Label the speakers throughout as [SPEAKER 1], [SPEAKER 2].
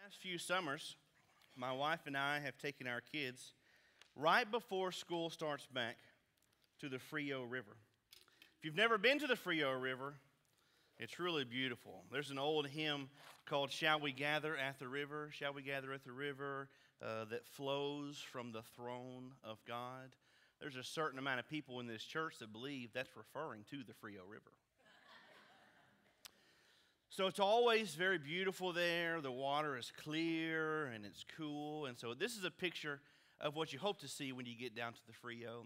[SPEAKER 1] Last few summers, my wife and I have taken our kids right before school starts back to the Frio River. If you've never been to the Frio River, it's really beautiful. There's an old hymn called Shall We Gather at the River? Shall we gather at the river that flows from the throne of God? There's a certain amount of people in this church that believe that's referring to the Frio River. So it's always very beautiful there. The water is clear and it's cool. And so this is a picture of what you hope to see when you get down to the Frio.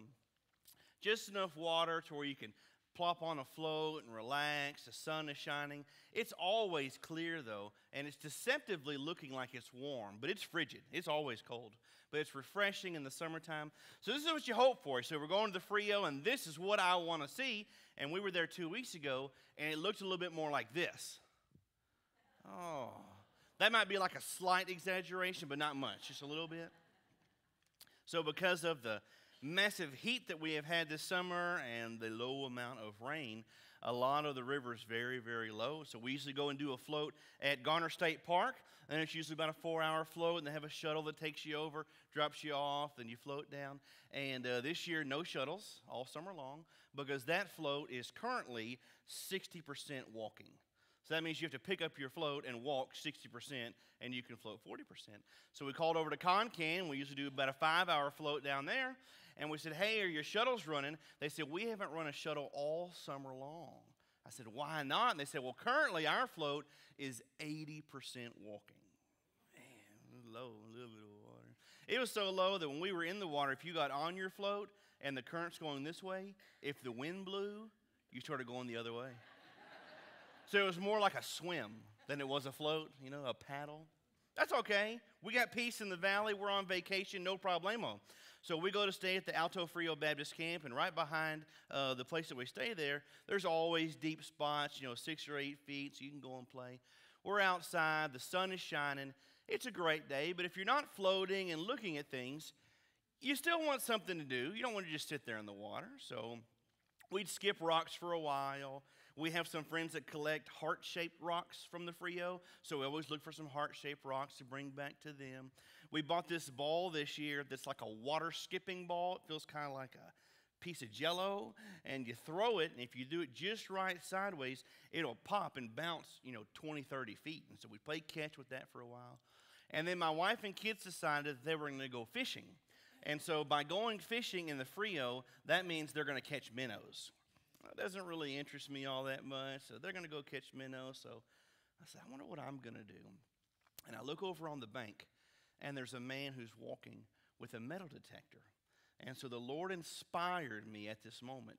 [SPEAKER 1] Just enough water to where you can plop on a float and relax. The sun is shining. It's always clear, though, and it's deceptively looking like it's warm, but it's frigid. It's always cold, but it's refreshing in the summertime. So this is what you hope for. So we're going to the Frio, and this is what I want to see. And we were there 2 weeks ago, and it looked a little bit more like this. Oh, that might be like a slight exaggeration, but not much, just a little bit. So because of the massive heat that we have had this summer and the low amount of rain, a lot of the river is very, very low. So we usually go and do a float at Garner State Park, and it's usually about a 4-hour float, and they have a shuttle that takes you over, drops you off, then you float down. And this year, no shuttles all summer long, because that float is currently 60% walking. So that means you have to pick up your float and walk 60%, and you can float 40%. So we called over to Concan. We usually do about a 5-hour float down there. And we said, hey, are your shuttles running? They said, we haven't run a shuttle all summer long. I said, why not? And they said, well, currently our float is 80% walking. Man, low, a little bit of water. It was so low that when we were in the water, if you got on your float and the current's going this way, if the wind blew, you started going the other way. So it was more like a swim than it was a float, a paddle. That's okay. We got peace in the valley. We're on vacation, no problemo. So we go to stay at the Alto Frio Baptist Camp, and right behind the place that we stay there, there's always deep spots, 6 or 8 feet, so you can go and play. We're outside. The sun is shining. It's a great day, but if you're not floating and looking at things, you still want something to do. You don't want to just sit there in the water. So we'd skip rocks for a while. We have some friends that collect heart-shaped rocks from the Frio, so we always look for some heart-shaped rocks to bring back to them. We bought this ball this year that's like a water-skipping ball. It feels kind of like a piece of Jell-O, and you throw it, and if you do it just right sideways, it'll pop and bounce, 20, 30 feet. And so we played catch with that for a while. And then my wife and kids decided that they were going to go fishing. And so by going fishing in the Frio, that means they're going to catch minnows. It doesn't really interest me all that much, so they're going to go catch minnows. So I said, I wonder what I'm going to do. And I look over on the bank, and there's a man who's walking with a metal detector. And so the Lord inspired me at this moment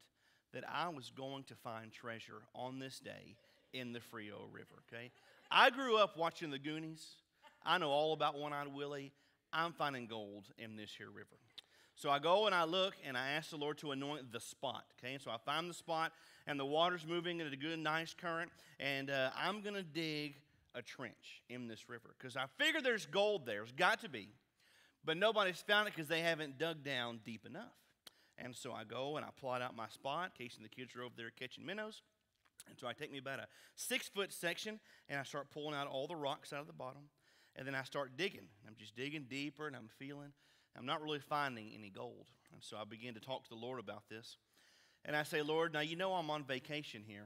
[SPEAKER 1] that I was going to find treasure on this day in the Frio River, okay? I grew up watching the Goonies. I know all about One-Eyed Willie. I'm finding gold in this here river. So I go and I look and I ask the Lord to anoint the spot, okay? And so I find the spot and the water's moving at a good, nice current, and I'm going to dig a trench in this river because I figure there's gold there. There's got to be, but nobody's found it because they haven't dug down deep enough. And so I go and I plot out my spot, Casey and the kids are over there catching minnows. And so I take me about a 6-foot section and I start pulling out all the rocks out of the bottom. And then I start digging. I'm just digging deeper and I'm feeling. I'm not really finding any gold. And so I begin to talk to the Lord about this. And I say, Lord, now you know I'm on vacation here.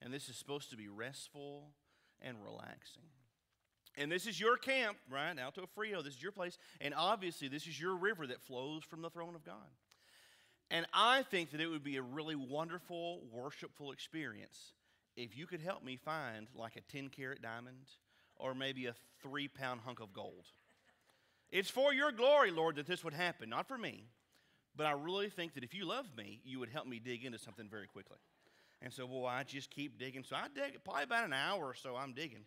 [SPEAKER 1] And this is supposed to be restful and relaxing. And this is your camp, right? Alto Frio, this is your place. And obviously this is your river that flows from the throne of God. And I think that it would be a really wonderful, worshipful experience if you could help me find like a 10-carat diamond or maybe a 3-pound hunk of gold. It's for your glory, Lord, that this would happen, not for me. But I really think that if you love me, you would help me dig into something very quickly. And so, boy, I just keep digging. So I dig probably about an hour or so I'm digging.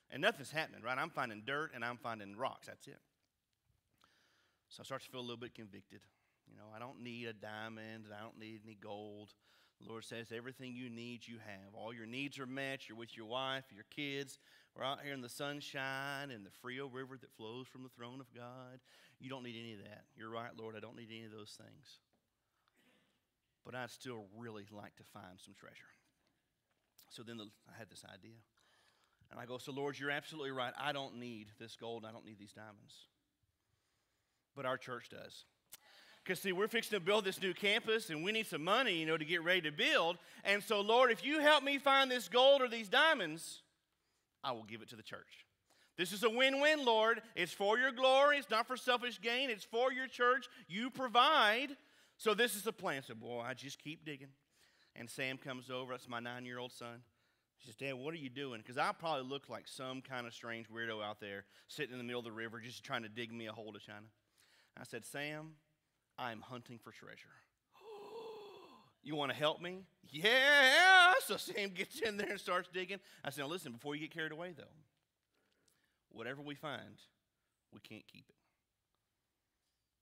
[SPEAKER 1] And nothing's happening, right? I'm finding dirt and I'm finding rocks. That's it. So I start to feel a little bit convicted. I don't need a diamond and I don't need any gold. The Lord says everything you need, you have. All your needs are met. You're with your wife, your kids. We're out here in the sunshine and the Frio River that flows from the throne of God. You don't need any of that. You're right, Lord. I don't need any of those things. But I'd still really like to find some treasure. So then I had this idea. And I go, so Lord, you're absolutely right. I don't need this gold. I don't need these diamonds. But our church does. Because, see, we're fixing to build this new campus, and we need some money, to get ready to build. And so, Lord, if you help me find this gold or these diamonds, I will give it to the church. This is a win-win, Lord. It's for your glory. It's not for selfish gain. It's for your church. You provide. So this is the plan. So, boy, I just keep digging. And Sam comes over. That's my 9-year-old son. She says, Dad, what are you doing? Because I probably look like some kind of strange weirdo out there sitting in the middle of the river just trying to dig me a hole to China. I said, Sam, I'm hunting for treasure. You want to help me? Yeah. So Sam gets in there and starts digging. I said, now listen, before you get carried away, though, whatever we find, we can't keep it.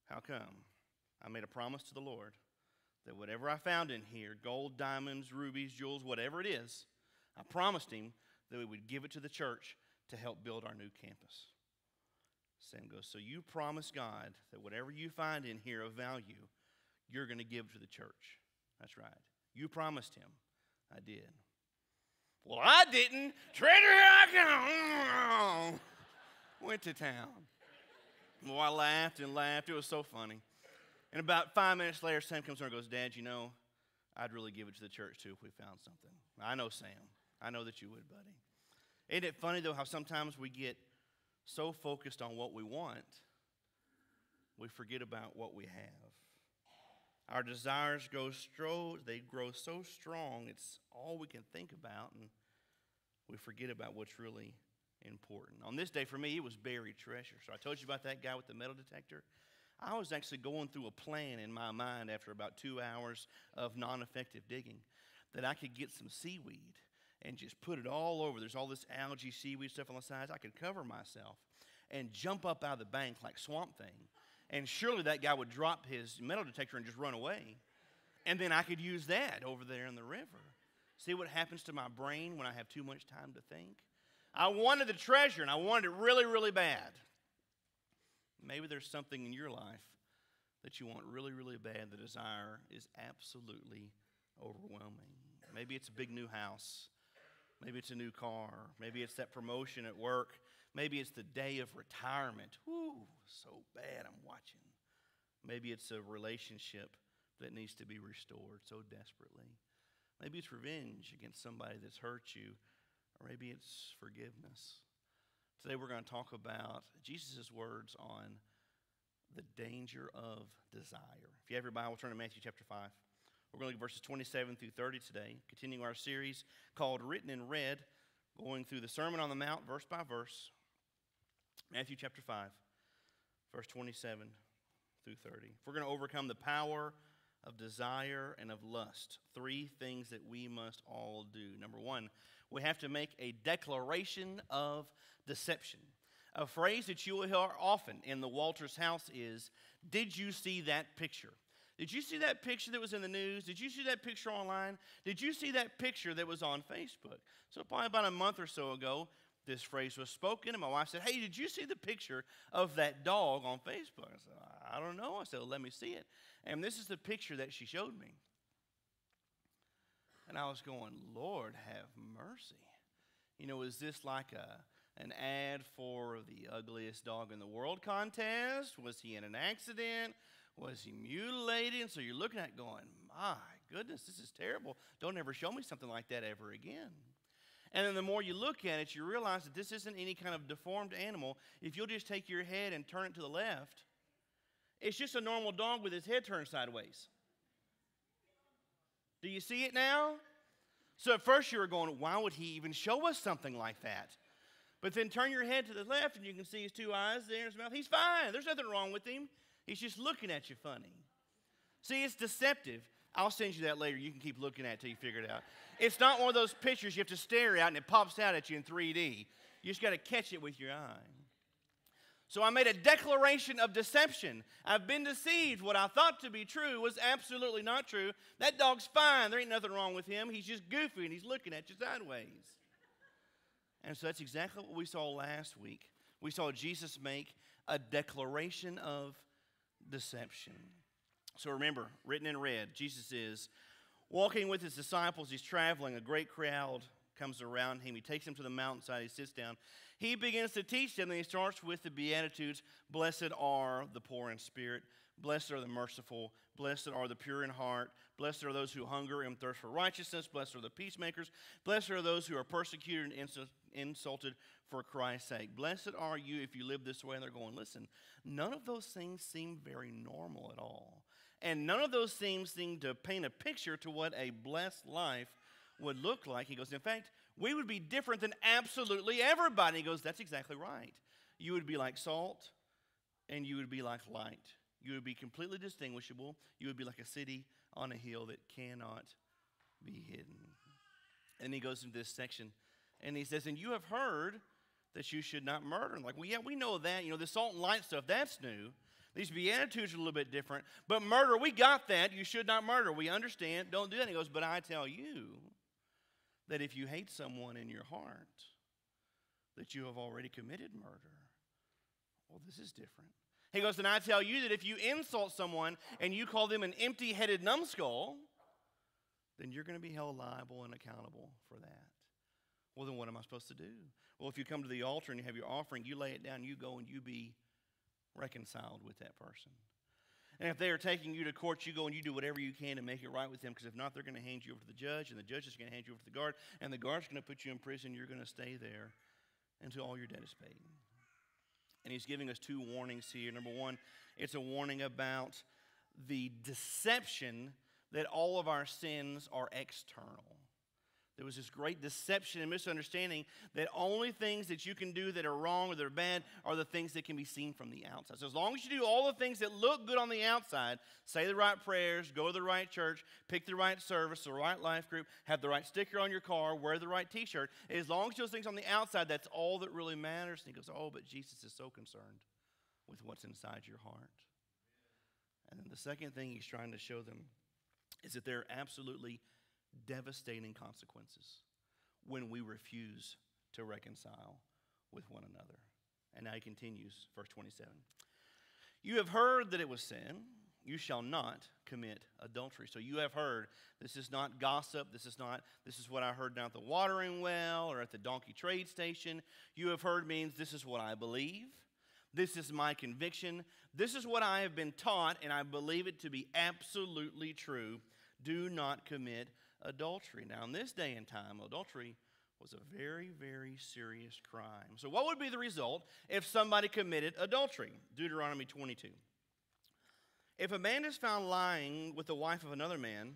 [SPEAKER 1] How come? I made a promise to the Lord that whatever I found in here, gold, diamonds, rubies, jewels, whatever it is, I promised him that we would give it to the church to help build our new campus. Sam goes, so you promised God that whatever you find in here of value, you're going to give to the church. That's right. You promised him. I did. Well, I didn't. Treasure here I come. Went to town. Well, I laughed and laughed. It was so funny. And about 5 minutes later, Sam comes over and goes, Dad, I'd really give it to the church too if we found something. I know, Sam. I know that you would, buddy. Isn't it funny, though, how sometimes we get so focused on what we want, we forget about what we have. Our desires grow so strong, it's all we can think about, and we forget about what's really important. On this day, for me, it was buried treasure. So I told you about that guy with the metal detector. I was actually going through a plan in my mind after about 2 hours of non-effective digging that I could get some seaweed and just put it all over. There's all this algae, seaweed stuff on the sides. I could cover myself and jump up out of the bank like Swamp Thing. And surely that guy would drop his metal detector and just run away. And then I could use that over there in the river. See what happens to my brain when I have too much time to think? I wanted the treasure, and I wanted it really, really bad. Maybe there's something in your life that you want really, really bad. The desire is absolutely overwhelming. Maybe it's a big new house. Maybe it's a new car. Maybe it's that promotion at work. Maybe it's the day of retirement. Whew, so bad I'm watching. Maybe it's a relationship that needs to be restored so desperately. Maybe it's revenge against somebody that's hurt you. Or maybe it's forgiveness. Today we're going to talk about Jesus' words on the danger of desire. If you have your Bible, turn to Matthew chapter 5. We're going to look at verses 27 through 30 today, continuing our series called Written in Red, going through the Sermon on the Mount verse by verse. Matthew chapter 5, verse 27 through 30. If we're going to overcome the power of desire and of lust, 3 things that we must all do. Number 1, we have to make a declaration of deception. A phrase that you will hear often in the Walters house is, did you see that picture? Did you see that picture that was in the news? Did you see that picture online? Did you see that picture that was on Facebook? So probably about a month or so ago, this phrase was spoken, and my wife said, hey, did you see the picture of that dog on Facebook? I said, I don't know. I said, well, let me see it. And this is the picture that she showed me. And I was going, Lord, have mercy. Is this like an ad for the ugliest dog in the world contest? Was he in an accident? Was he mutilated? And so you're looking at it going, my goodness, this is terrible. Don't ever show me something like that ever again. And then the more you look at it, you realize that this isn't any kind of deformed animal. If you'll just take your head and turn it to the left, it's just a normal dog with his head turned sideways. Do you see it now? So at first you were going, why would he even show us something like that? But then turn your head to the left and you can see his 2 eyes there in his mouth. He's fine. There's nothing wrong with him. He's just looking at you funny. See, it's deceptive. I'll send you that later. You can keep looking at it till you figure it out. It's not one of those pictures you have to stare at and it pops out at you in 3D. You just got to catch it with your eye. So I made a declaration of deception. I've been deceived. What I thought to be true was absolutely not true. That dog's fine. There ain't nothing wrong with him. He's just goofy and he's looking at you sideways. And so that's exactly what we saw last week. We saw Jesus make a declaration of deception. So remember, written in red, Jesus is walking with his disciples. He's traveling. A great crowd comes around him. He takes him to the mountainside. He sits down. He begins to teach them, and he starts with the Beatitudes. Blessed are the poor in spirit. Blessed are the merciful. Blessed are the pure in heart. Blessed are those who hunger and thirst for righteousness. Blessed are the peacemakers. Blessed are those who are persecuted and insulted for Christ's sake. Blessed are you if you live this way. And they're going, listen, none of those things seem very normal at all. And none of those things seem to paint a picture to what a blessed life would look like. He goes, in fact, we would be different than absolutely everybody. He goes, that's exactly right. You would be like salt, and you would be like light. You would be completely distinguishable. You would be like a city on a hill that cannot be hidden. And he goes into this section, and he says, and you have heard that you should not murder. And like, well, yeah, we know that. You know, the salt and light stuff, that's new. These Beatitudes are a little bit different. But murder, we got that. You should not murder. We understand. Don't do that. And he goes, but I tell you that if you hate someone in your heart, that you have already committed murder. Well, this is different. He goes, and I tell you that if you insult someone and you call them an empty-headed numbskull, then you're going to be held liable and accountable for that. Well, then what am I supposed to do? Well, if you come to the altar and you have your offering, you lay it down, you go and you be reconciled with that person. And if they are taking you to court, you go and you do whatever you can to make it right with them, because if not, they're going to hand you over to the judge, and the judge is going to hand you over to the guard, and the guard's going to put you in prison. You're going to stay there until all your debt is paid. And he's giving us two warnings here. Number one, it's a warning about the deception that all of our sins are external. There was this great deception and misunderstanding that only things that you can do that are wrong or that are bad are the things that can be seen from the outside. So as long as you do all the things that look good on the outside, say the right prayers, go to the right church, pick the right service, the right life group, have the right sticker on your car, wear the right t-shirt, as long as those things on the outside, that's all that really matters. And he goes, oh, but Jesus is so concerned with what's inside your heart. And then the second thing he's trying to show them is that there are absolutely devastating consequences when we refuse to reconcile with one another. And now he continues, verse 27. You have heard that it was sin, you shall not commit adultery. So you have heard. This is not gossip. This is what I heard down at the watering well or at the donkey trade station. You have heard means this is what I believe. This is my conviction. This is what I have been taught, and I believe it to be absolutely true. Do not commit adultery. Now, in this day and time, adultery was a very, very serious crime. So what would be the result if somebody committed adultery? Deuteronomy 22. If a man is found lying with the wife of another man,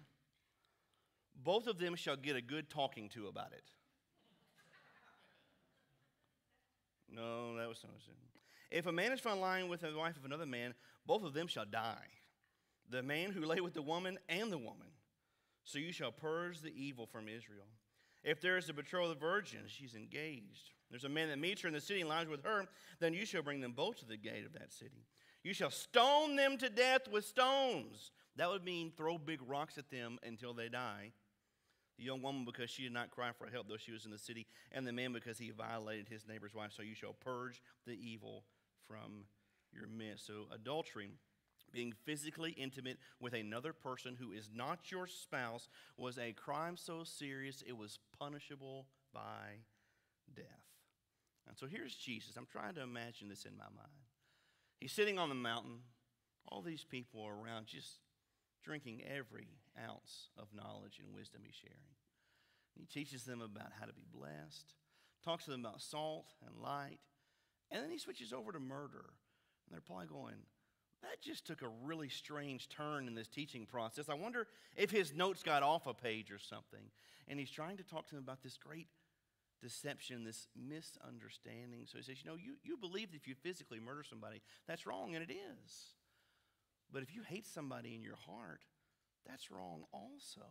[SPEAKER 1] both of them shall get a good talking to about it. No, that was so soon. If a man is found lying with the wife of another man, both of them shall die. The man who lay with the woman and the woman. So you shall purge the evil from Israel. If there is a betrothed virgin, she's engaged. There's a man that meets her in the city and lies with her, then you shall bring them both to the gate of that city. You shall stone them to death with stones. That would mean throw big rocks at them until they die. The young woman because she did not cry for help, though she was in the city, and the man because he violated his neighbor's wife. So you shall purge the evil from your midst. So adultery, being physically intimate with another person who is not your spouse, was a crime so serious it was punishable by death. And so here's Jesus. I'm trying to imagine this in my mind. He's sitting on the mountain. All these people are around just drinking every ounce of knowledge and wisdom he's sharing. He teaches them about how to be blessed, talks to them about salt and light, and then he switches over to murder. And they're probably going, that just took a really strange turn in this teaching process. I wonder if his notes got off a page or something. And he's trying to talk to them about this great deception, this misunderstanding. So he says, you believe that if you physically murder somebody, that's wrong, and it is. But if you hate somebody in your heart, that's wrong also.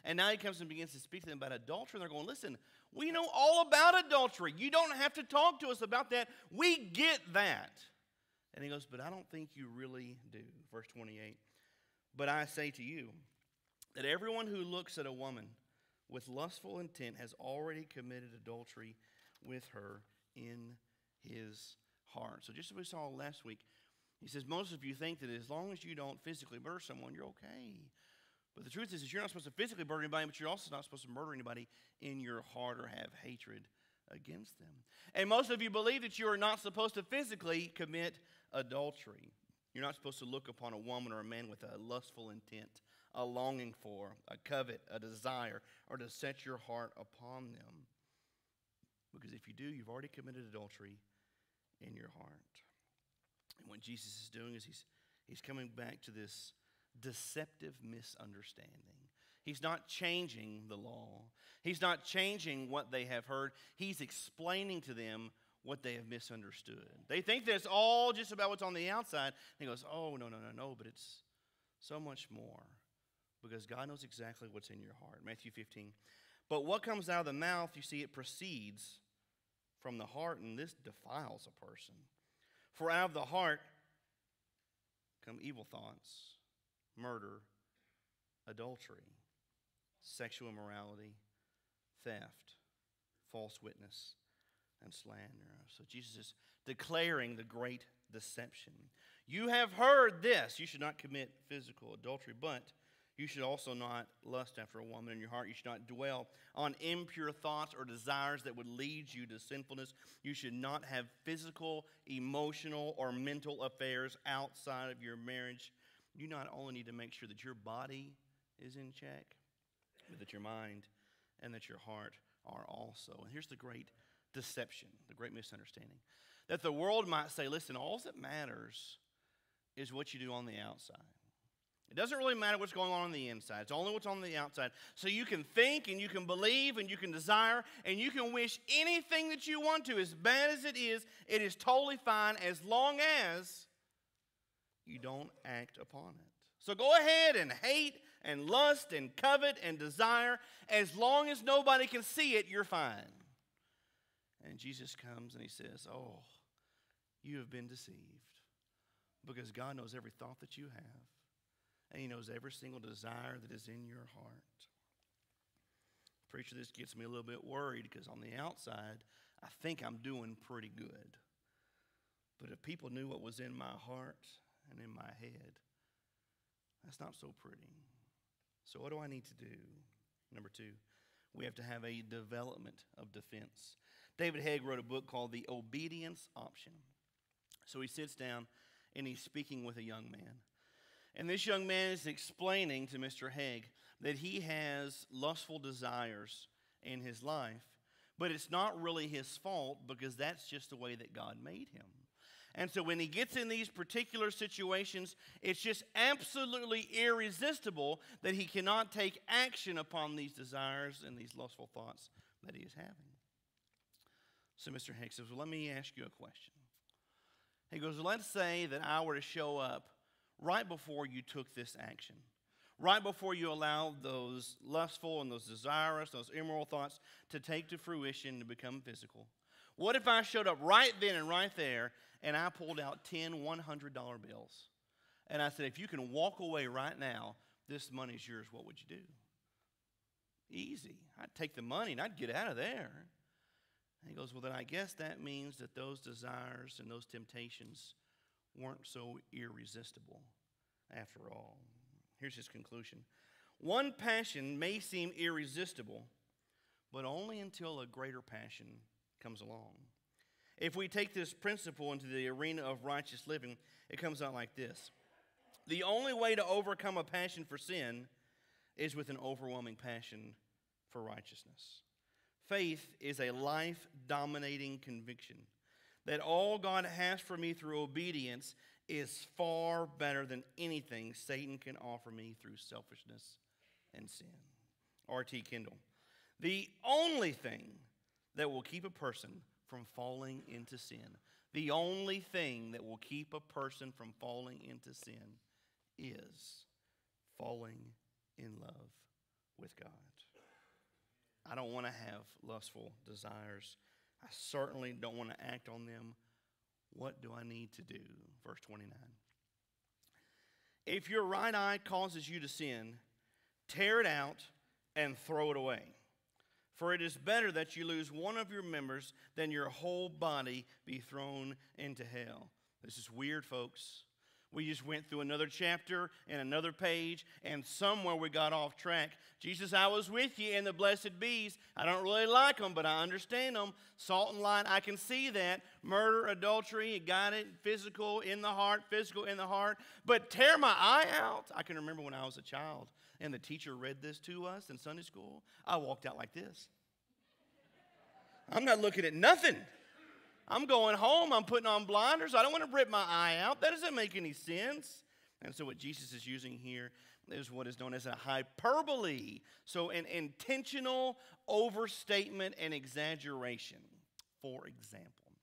[SPEAKER 1] And now he comes and begins to speak to them about adultery. And they're going, listen, we know all about adultery. You don't have to talk to us about that. We get that. And he goes, but I don't think you really do. Verse 28. But I say to you that everyone who looks at a woman with lustful intent has already committed adultery with her in his heart. So just as we saw last week, he says, most of you think that as long as you don't physically murder someone, you're okay. But the truth is you're not supposed to physically murder anybody, but you're also not supposed to murder anybody in your heart or have hatred against them. And most of you believe that you are not supposed to physically commit adultery. You're not supposed to look upon a woman or a man with a lustful intent, a longing for, a covet, a desire, or to set your heart upon them. Because if you do, you've already committed adultery in your heart. And what Jesus is doing is he's coming back to this deceptive misunderstanding. He's not changing the law. He's not changing what they have heard. He's explaining to them what they have misunderstood. They think that it's all just about what's on the outside. And he goes, oh, no, but it's so much more. Because God knows exactly what's in your heart. Matthew 15. But what comes out of the mouth, you see, it proceeds from the heart, and this defiles a person. For out of the heart come evil thoughts, murder, adultery, sexual immorality, theft, false witness, and slander. So Jesus is declaring the great deception. You have heard this. You should not commit physical adultery, but you should also not lust after a woman in your heart. You should not dwell on impure thoughts or desires that would lead you to sinfulness. You should not have physical, emotional, or mental affairs outside of your marriage. You not only need to make sure that your body is in check, but that your mind and that your heart are also. And here's the great deception, the great misunderstanding. That the world might say, listen, all that matters is what you do on the outside. It doesn't really matter what's going on the inside. It's only what's on the outside. So you can think and you can believe and you can desire and you can wish anything that you want to. As bad as it is totally fine as long as you don't act upon it. So go ahead and hate and lust and covet and desire. As long as nobody can see it, you're fine. And Jesus comes and he says, oh, you have been deceived. Because God knows every thought that you have. And he knows every single desire that is in your heart. Preacher, this gets me a little bit worried because on the outside, I think I'm doing pretty good. But if people knew what was in my heart and in my head, that's not so pretty. So what do I need to do? Number 2, we have to have a development of defense. David Haig wrote a book called The Obedience Option. So he sits down and he's speaking with a young man. And this young man is explaining to Mr. Haig that he has lustful desires in his life, but it's not really his fault because that's just the way that God made him. And so when he gets in these particular situations, it's just absolutely irresistible that he cannot take action upon these desires and these lustful thoughts that he is having. So Mr. Haig says, well, let me ask you a question. He goes, well, let's say that I were to show up right before you took this action, right before you allowed those lustful and those desirous, those immoral thoughts to take to fruition to become physical. What if I showed up right then and right there and I pulled out 10 $100 bills? And I said, if you can walk away right now, this money's yours, what would you do? Easy. I'd take the money and I'd get out of there. And he goes, well, then I guess that means that those desires and those temptations weren't so irresistible after all. Here's his conclusion. One passion may seem irresistible, but only until a greater passion comes along. If we take this principle into the arena of righteous living, it comes out like this. The only way to overcome a passion for sin is with an overwhelming passion for righteousness. Faith is a life-dominating conviction that all God has for me through obedience is far better than anything Satan can offer me through selfishness and sin. R.T. Kendall. The only thing that will keep a person from falling into sin, the only thing that will keep a person from falling into sin is falling in love with God. I don't want to have lustful desires. I certainly don't want to act on them. What do I need to do? Verse 29. If your right eye causes you to sin, tear it out and throw it away. For it is better that you lose one of your members than your whole body be thrown into hell. This is weird, folks. We just went through another chapter and another page, and somewhere we got off track. Jesus, I was with you in the blessed bees. I don't really like them, but I understand them. Salt and light, I can see that. Murder, adultery, you got it. Physical in the heart, physical in the heart. But tear my eye out. I can remember when I was a child, and the teacher read this to us in Sunday school. I walked out like this. I'm not looking at nothing. I'm going home. I'm putting on blinders. I don't want to rip my eye out. That doesn't make any sense. And so what Jesus is using here is what is known as a hyperbole. So an intentional overstatement and exaggeration. For example,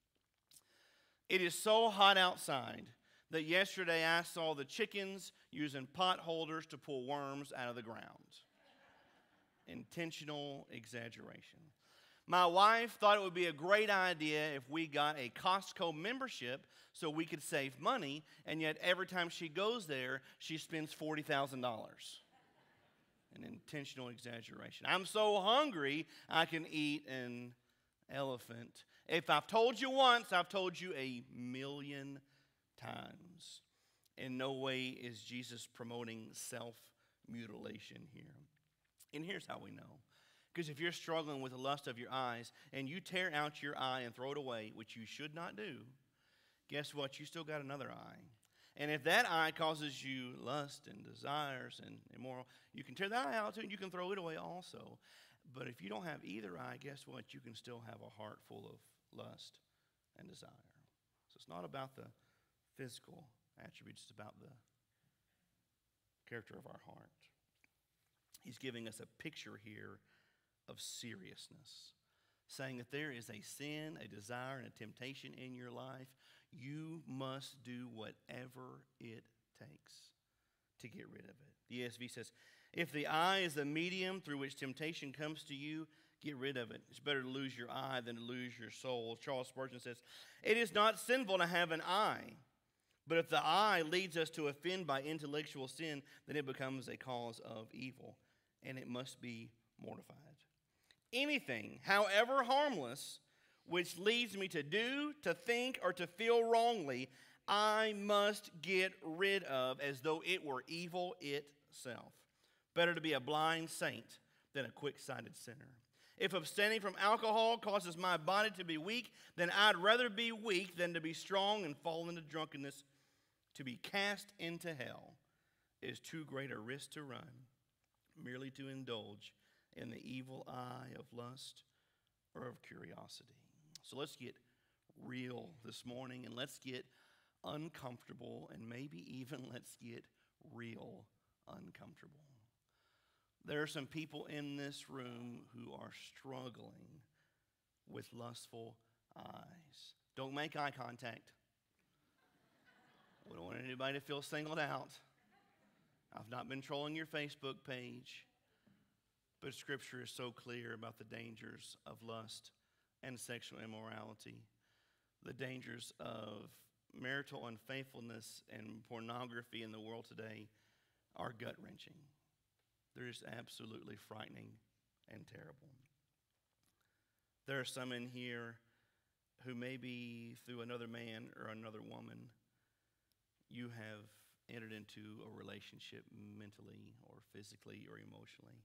[SPEAKER 1] it is so hot outside that yesterday I saw the chickens using pot holders to pull worms out of the ground. Intentional exaggeration. My wife thought it would be a great idea if we got a Costco membership so we could save money, and yet every time she goes there, she spends $40,000. An intentional exaggeration. I'm so hungry, I can eat an elephant. If I've told you once, I've told you 1,000,000 times. In no way is Jesus promoting self-mutilation here. And here's how we know. Because if you're struggling with the lust of your eyes and you tear out your eye and throw it away, which you should not do, guess what? You still got another eye. And if that eye causes you lust and desires and immoral, you can tear that eye out too and you can throw it away also. But if you don't have either eye, guess what? You can still have a heart full of lust and desire. So it's not about the physical attributes, it's about the character of our heart. He's giving us a picture here of seriousness, saying that there is a sin, a desire, and a temptation in your life. You must do whatever it takes to get rid of it. The ESV says, if the eye is the medium through which temptation comes to you, get rid of it. It's better to lose your eye than to lose your soul. Charles Spurgeon says, it is not sinful to have an eye, but if the eye leads us to offend by intellectual sin, then it becomes a cause of evil, and it must be mortified. Anything, however harmless, which leads me to do, to think, or to feel wrongly, I must get rid of as though it were evil itself. Better to be a blind saint than a quick-sighted sinner. If abstaining from alcohol causes my body to be weak, then I'd rather be weak than to be strong and fall into drunkenness. To be cast into hell is too great a risk to run, merely to indulge in the evil eye of lust or of curiosity. So let's get real this morning, and let's get uncomfortable, and maybe even let's get real uncomfortable. There are some people in this room who are struggling with lustful eyes. Don't make eye contact. We don't want anybody to feel singled out. I've not been trolling your Facebook page. But Scripture is so clear about the dangers of lust and sexual immorality, the dangers of marital unfaithfulness and pornography in the world today are gut-wrenching. They're just absolutely frightening and terrible. There are some in here who maybe through another man or another woman, you have entered into a relationship mentally or physically or emotionally.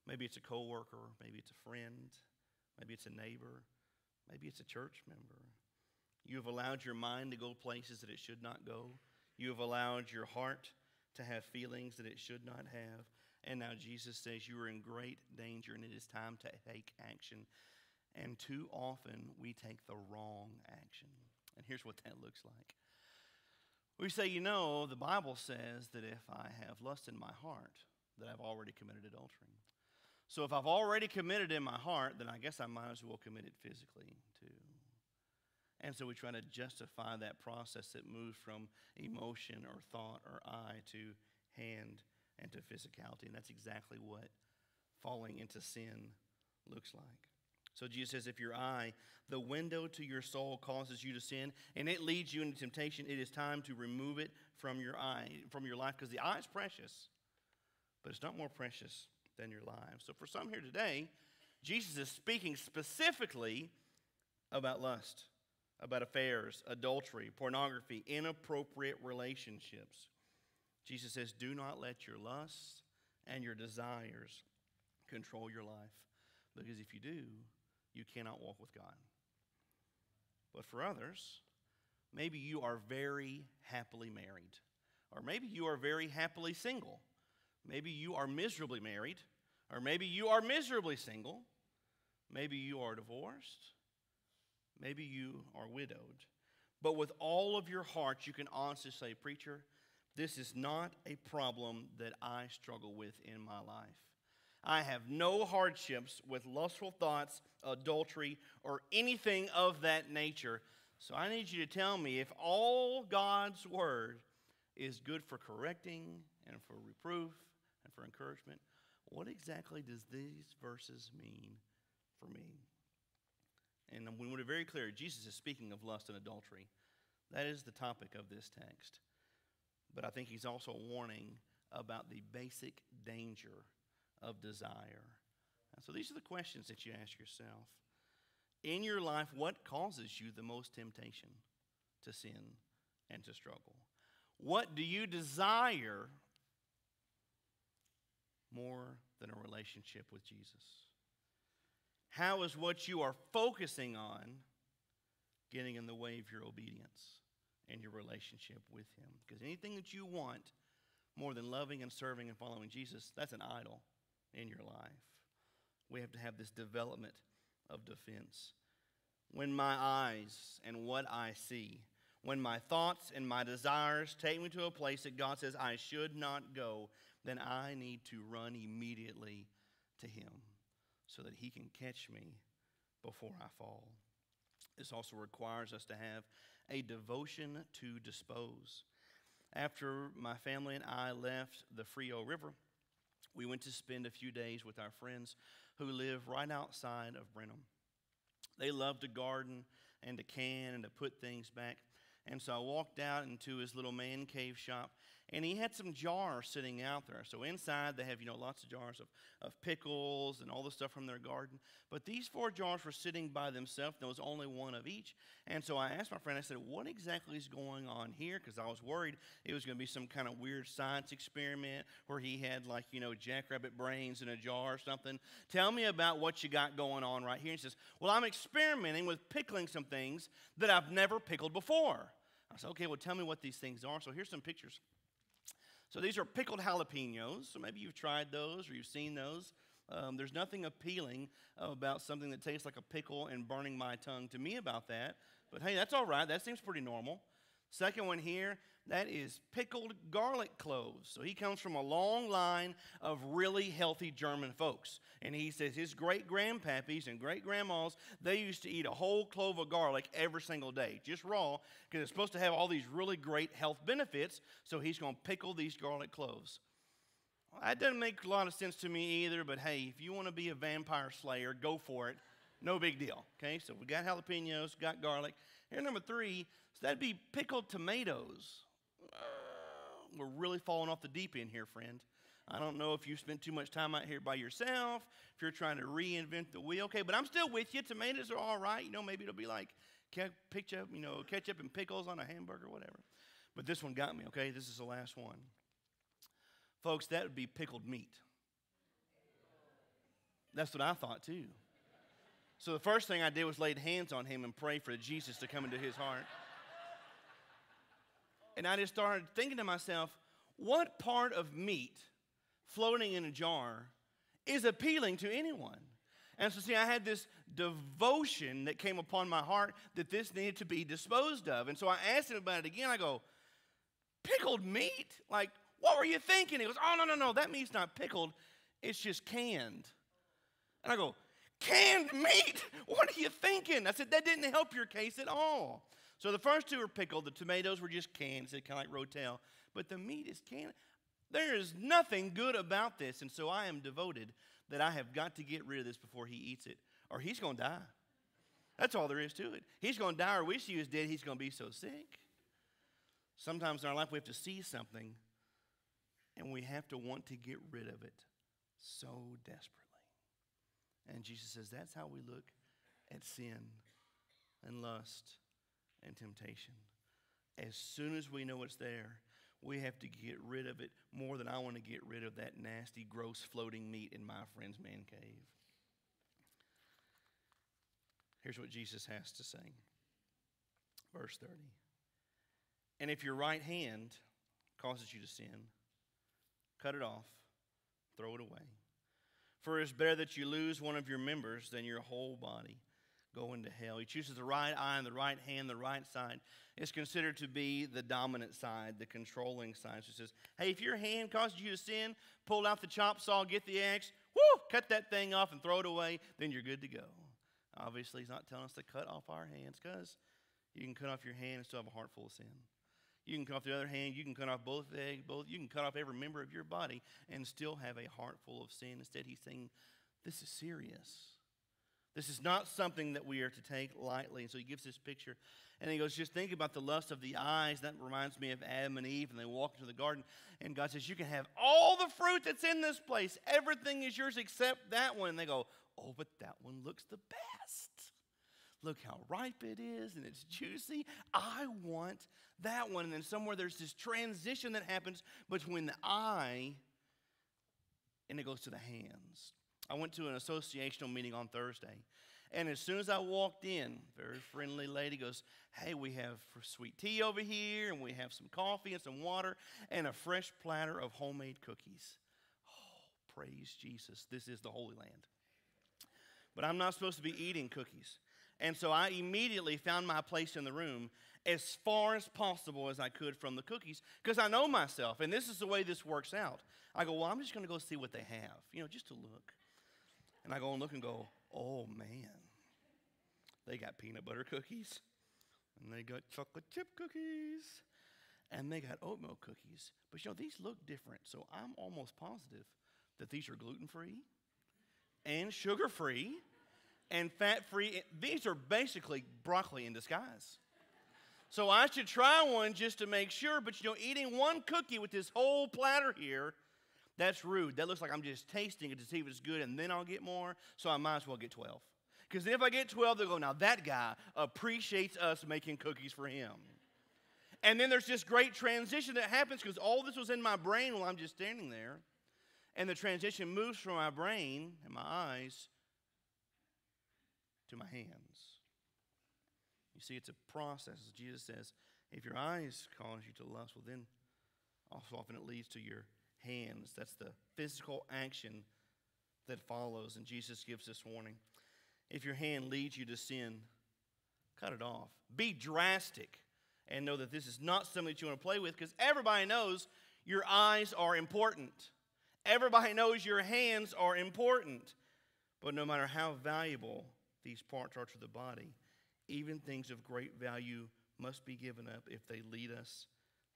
[SPEAKER 1] Maybe it's a coworker, maybe it's a friend, maybe it's a neighbor, maybe it's a church member. You have allowed your mind to go places that it should not go. You have allowed your heart to have feelings that it should not have. And now Jesus says you are in great danger and it is time to take action. And too often we take the wrong action. And here's what that looks like. We say, the Bible says that if I have lust in my heart, that I've already committed adultery. So if I've already committed in my heart, then I guess I might as well commit it physically too. And so we try to justify that process that moves from emotion or thought or eye to hand and to physicality. And that's exactly what falling into sin looks like. So Jesus says, if your eye, the window to your soul, causes you to sin, and it leads you into temptation, it is time to remove it from your eye, from your life, because the eye is precious, but it's not more precious than your life. So for some here today, Jesus is speaking specifically about lust, about affairs, adultery, pornography, inappropriate relationships. Jesus says, do not let your lusts and your desires control your life. Because if you do, you cannot walk with God. But for others, maybe you are very happily married. Or maybe you are very happily single. Maybe you are miserably married. Or maybe you are miserably single. Maybe you are divorced. Maybe you are widowed. But with all of your heart, you can honestly say, preacher, this is not a problem that I struggle with in my life. I have no hardships with lustful thoughts, adultery, or anything of that nature. So I need you to tell me, if all God's word is good for correcting and for reproof and for encouragement, what exactly does these verses mean for me? And we want to be very clear, Jesus is speaking of lust and adultery. That is the topic of this text. But I think he's also warning about the basic danger of desire. And so these are the questions that you ask yourself. In your life, what causes you the most temptation to sin and to struggle? What do you desire more than a relationship with Jesus? How is what you are focusing on getting in the way of your obedience and your relationship with him? Because anything that you want more than loving and serving and following Jesus, that's an idol in your life. We have to have this development of defense. When my eyes and what I see, when my thoughts and my desires take me to a place that God says I should not go, then I need to run immediately to him so that he can catch me before I fall. This also requires us to have a devotion to dispose. After my family and I left the Frio River, we went to spend a few days with our friends who live right outside of Brenham. They love to garden and to can and to put things back. And so I walked out into his little man cave shop, and he had some jars sitting out there. So inside they have, lots of jars of pickles and all the stuff from their garden. But these 4 jars were sitting by themselves. There was only one of each. And so I asked my friend, I said, what exactly is going on here? Because I was worried it was going to be some kind of weird science experiment where he had jackrabbit brains in a jar or something. Tell me about what you got going on right here. And he says, well, I'm experimenting with pickling some things that I've never pickled before. I said, okay, well, tell me what these things are. So here's some pictures. So these are pickled jalapenos. So maybe you've tried those or you've seen those. There's nothing appealing about something that tastes like a pickle and burning my tongue to me about that. But hey, that's all right. That seems pretty normal. Second one here, that is pickled garlic cloves. So he comes from a long line of really healthy German folks. And he says his great-grandpappies and great-grandmas, they used to eat a whole clove of garlic every single day, just raw, because it's supposed to have all these really great health benefits. So he's going to pickle these garlic cloves. Well, that doesn't make a lot of sense to me either, but hey, if you want to be a vampire slayer, go for it. No big deal. Okay, so we got jalapenos, got garlic. Here, number 3, so that'd be pickled tomatoes. We're really falling off the deep end here, friend. I don't know if you spent too much time out here by yourself, if you're trying to reinvent the wheel. Okay, but I'm still with you. Tomatoes are all right. Maybe it'll be like ketchup and pickles on a hamburger, whatever. But this one got me, okay? This is the last one. Folks, that would be pickled meat. That's what I thought, too. So the first thing I did was laid hands on him and pray for Jesus to come into his heart. And I just started thinking to myself, what part of meat floating in a jar is appealing to anyone? And so, see, I had this devotion that came upon my heart that this needed to be disposed of. And so I asked him about it again. I go, pickled meat? Like, what were you thinking? He goes, oh, no, that meat's not pickled. It's just canned. And I go, canned meat? What are you thinking? I said, that didn't help your case at all. So the first 2 were pickled. The tomatoes were just canned, so kind of like Rotel. But the meat is canned. There is nothing good about this. And so I am devoted that I have got to get rid of this before he eats it, or he's going to die. That's all there is to it. He's going to die, or wish he was dead. He's going to be so sick. Sometimes in our life we have to see something, and we have to want to get rid of it so desperately. And Jesus says that's how we look at sin and lust and temptation. As soon as we know it's there, we have to get rid of it more than I want to get rid of that nasty, gross floating meat in my friend's man cave. Here's what Jesus has to say. Verse 30. And if your right hand causes you to sin, cut it off, throw it away. For it's better that you lose one of your members than your whole body go into hell. He chooses the right eye and the right hand, the right side. It's considered to be the dominant side, the controlling side. So it says, hey, if your hand causes you to sin, pull out the chop saw, get the axe, cut that thing off and throw it away, then you're good to go. Obviously, he's not telling us to cut off our hands, because you can cut off your hand and still have a heart full of sin. You can cut off the other hand, you can cut off both legs, you can cut off every member of your body and still have a heart full of sin. Instead, he's saying, this is serious. This is not something that we are to take lightly. And so he gives this picture. And he goes, just think about the lust of the eyes. That reminds me of Adam and Eve. And they walk into the garden. And God says, you can have all the fruit that's in this place. Everything is yours except that one. And they go, oh, but that one looks the best. Look how ripe it is and it's juicy. I want that one. And then somewhere there's this transition that happens between the eye and it goes to the hands. I went to an associational meeting on Thursday. And as soon as I walked in, very friendly lady goes, hey, we have sweet tea over here, and we have some coffee and some water and a fresh platter of homemade cookies. Oh, praise Jesus. This is the Holy Land. But I'm not supposed to be eating cookies. And so I immediately found my place in the room as far as possible as I could from the cookies, because I know myself, and this is the way this works out. I go, well, I'm just going to go see what they have, just to look. And I go and look and go, oh, man. They got peanut butter cookies, and they got chocolate chip cookies, and they got oatmeal cookies. But, these look different, so I'm almost positive that these are gluten-free and sugar-free and fat-free. These are basically broccoli in disguise. So I should try one just to make sure, but, eating one cookie with this whole platter here, that's rude. That looks like I'm just tasting it to see if it's good, and then I'll get more, so I might as well get 12. Because if I get 12, they'll go, now that guy appreciates us making cookies for him. And then there's this great transition that happens, because all this was in my brain while I'm just standing there, and the transition moves from my brain and my eyes to my hands. You see, it's a process. As Jesus says, if your eyes cause you to lust, well, then also often it leads to your hands. That's the physical action that follows, and Jesus gives this warning. If your hand leads you to sin, cut it off. Be drastic and know that this is not something that you want to play with, because everybody knows your eyes are important. Everybody knows your hands are important. But no matter how valuable these parts are to the body, even things of great value must be given up if they lead us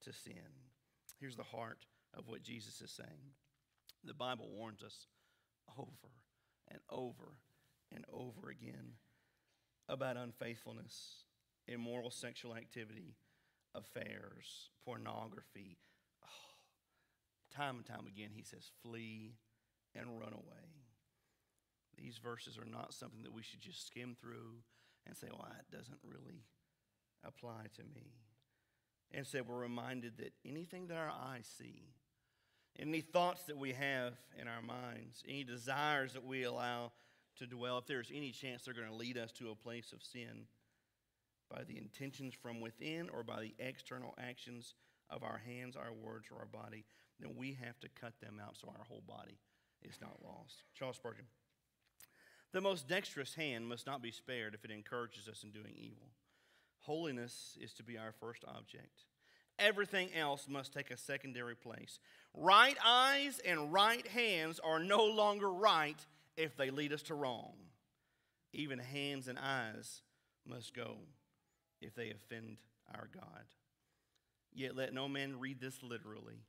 [SPEAKER 1] to sin. Here's the heart of what Jesus is saying. The Bible warns us over and over and over again about unfaithfulness, immoral sexual activity, affairs, pornography. Time and time again, he says, flee and run away. These verses are not something that we should just skim through and say, well, that doesn't really apply to me. Instead, we're reminded that anything that our eyes see, any thoughts that we have in our minds, any desires that we allow to dwell, if there's any chance they're going to lead us to a place of sin by the intentions from within or by the external actions of our hands, our words, or our body, then we have to cut them out so our whole body is not lost. Charles Spurgeon. The most dexterous hand must not be spared if it encourages us in doing evil. Holiness is to be our first object. Everything else must take a secondary place. Right eyes and right hands are no longer right if they lead us to wrong. Even hands and eyes must go if they offend our God. Yet let no man read this literally,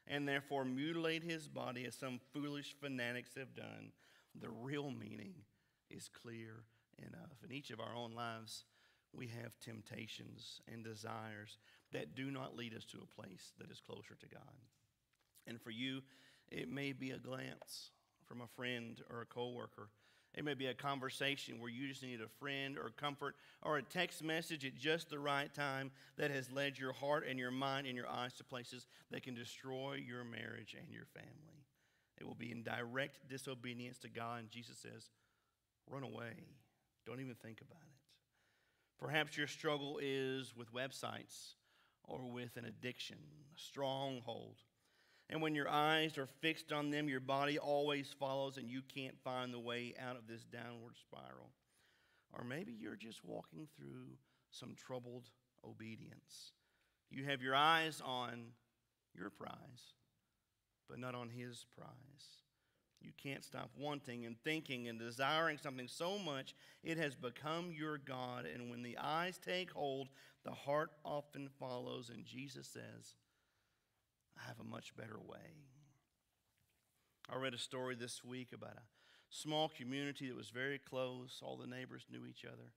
[SPEAKER 1] and therefore mutilate his body as some foolish fanatics have done. The real meaning is clear enough. In each of our own lives, we have temptations and desires that do not lead us to a place that is closer to God. And for you, it may be a glance from a friend or a coworker It may be a conversation where you just need a friend or comfort, or a text message at just the right time that has led your heart and your mind and your eyes to places that can destroy your marriage and your family. It will be in direct disobedience to God, and Jesus says, run away. Don't even think about it. Perhaps your struggle is with websites or with an addiction, a stronghold. And when your eyes are fixed on them, your body always follows and you can't find the way out of this downward spiral. Or maybe you're just walking through some troubled obedience. You have your eyes on your prize, but not on His prize. You can't stop wanting and thinking and desiring something so much it has become your God. And when the eyes take hold, the heart often follows. And Jesus says, I have a much better way. I read a story this week about a small community that was very close. All the neighbors knew each other.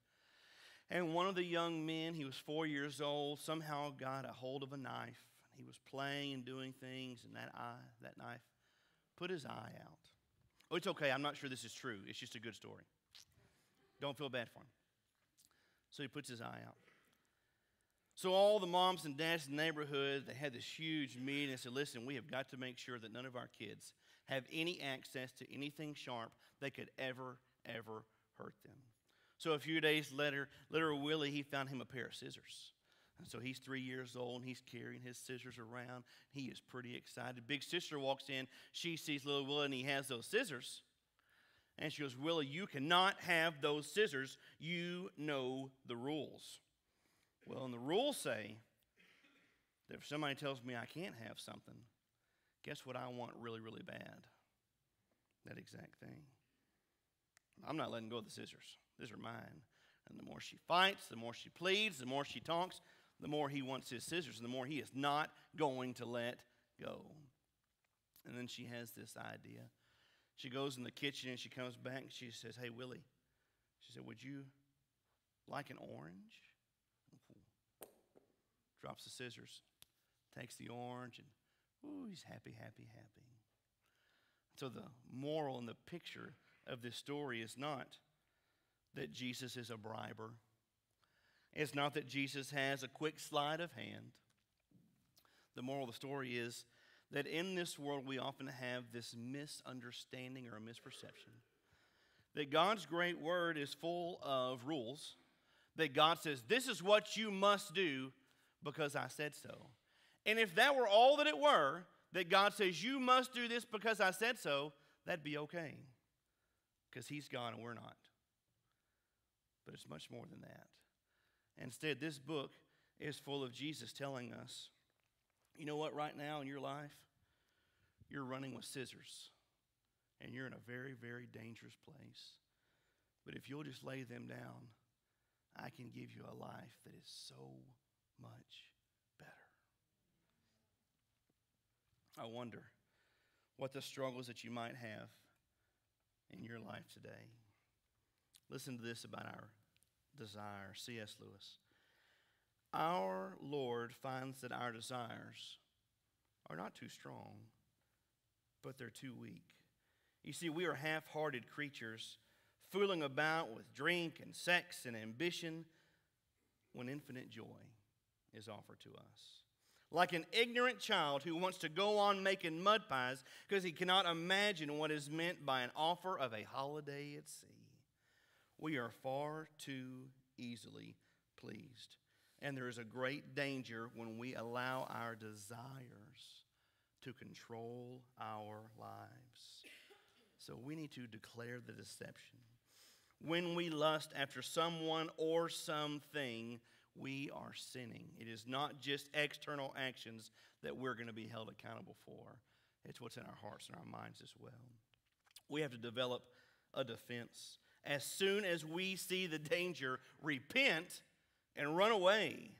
[SPEAKER 1] And one of the young men, he was 4 years old, somehow got a hold of a knife. He was playing and doing things, and that knife put his eye out. Oh, it's okay. I'm not sure this is true. It's just a good story. Don't feel bad for him. So he puts his eye out. So all the moms and dads in the neighborhood, they had this huge meeting and said, listen, we have got to make sure that none of our kids have any access to anything sharp that could ever hurt them. So a few days later, little Willie, he found him a pair of scissors. And so he's 3 years old, and he's carrying his scissors around. He is pretty excited. Big sister walks in. She sees little Willie, and he has those scissors. And she goes, Willie, you cannot have those scissors. You know the rules. Well, and the rules say that if somebody tells me I can't have something, guess what I want really, really bad? That exact thing. I'm not letting go of the scissors. These are mine. And the more she fights, the more she pleads, the more she talks, the more he wants his scissors, and the more he is not going to let go. And then she has this idea. She goes in the kitchen and she comes back and she says, hey, Willie, she said, would you like an orange? Drops the scissors, takes the orange, and ooh, he's happy. So the moral and the picture of this story is not that Jesus is a briber. It's not that Jesus has a quick sleight of hand. The moral of the story is that in this world we often have this misunderstanding or a misperception that God's great word is full of rules, that God says, this is what you must do because I said so. And if that were all that it were, that God says you must do this because I said so, that'd be okay. Because He's God and we're not. But it's much more than that. Instead, this book is full of Jesus telling us, you know what, right now in your life, you're running with scissors. And you're in a very, very dangerous place. But if you'll just lay them down, I can give you a life that is so much better. I wonder what the struggles that you might have in your life today. Listen to this about our desire. C.S. Lewis. Our Lord finds that our desires are not too strong, but they're too weak. You see, we are half-hearted creatures fooling about with drink and sex and ambition when infinite joy is offered to us. Like an ignorant child who wants to go on making mud pies because he cannot imagine what is meant by an offer of a holiday at sea. We are far too easily pleased. And there is a great danger when we allow our desires to control our lives. So we need to declare the deception. When we lust after someone or something, we are sinning. It is not just external actions that we're going to be held accountable for. It's what's in our hearts and our minds as well. We have to develop a defense. As soon as we see the danger, repent and run away.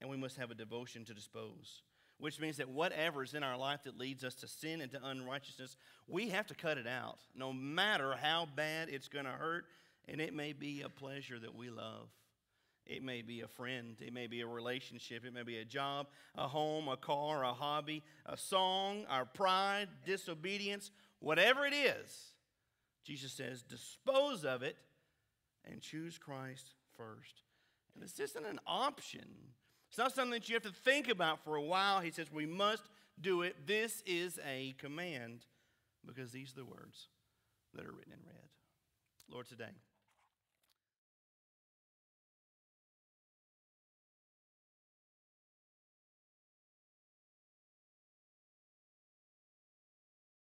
[SPEAKER 1] And we must have a devotion to dispose, which means that whatever is in our life that leads us to sin and to unrighteousness, we have to cut it out, no matter how bad it's going to hurt. And it may be a pleasure that we love. It may be a friend. It may be a relationship. It may be a job, a home, a car, a hobby, a song, our pride, disobedience, whatever it is. Jesus says, dispose of it and choose Christ first. And this isn't an option. It's not something that you have to think about for a while. He says we must do it. This is a command because these are the words that are written in red. Lord, today,